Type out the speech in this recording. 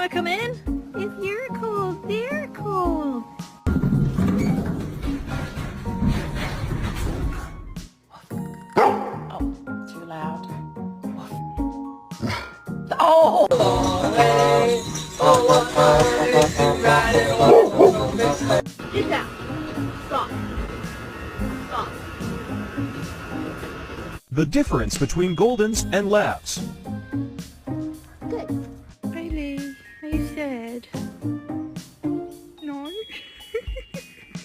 to come in? If you're cold, they're cold. Oh, too loud. Oh! Sit down. Stop. Stop. The difference between Goldens and Labs.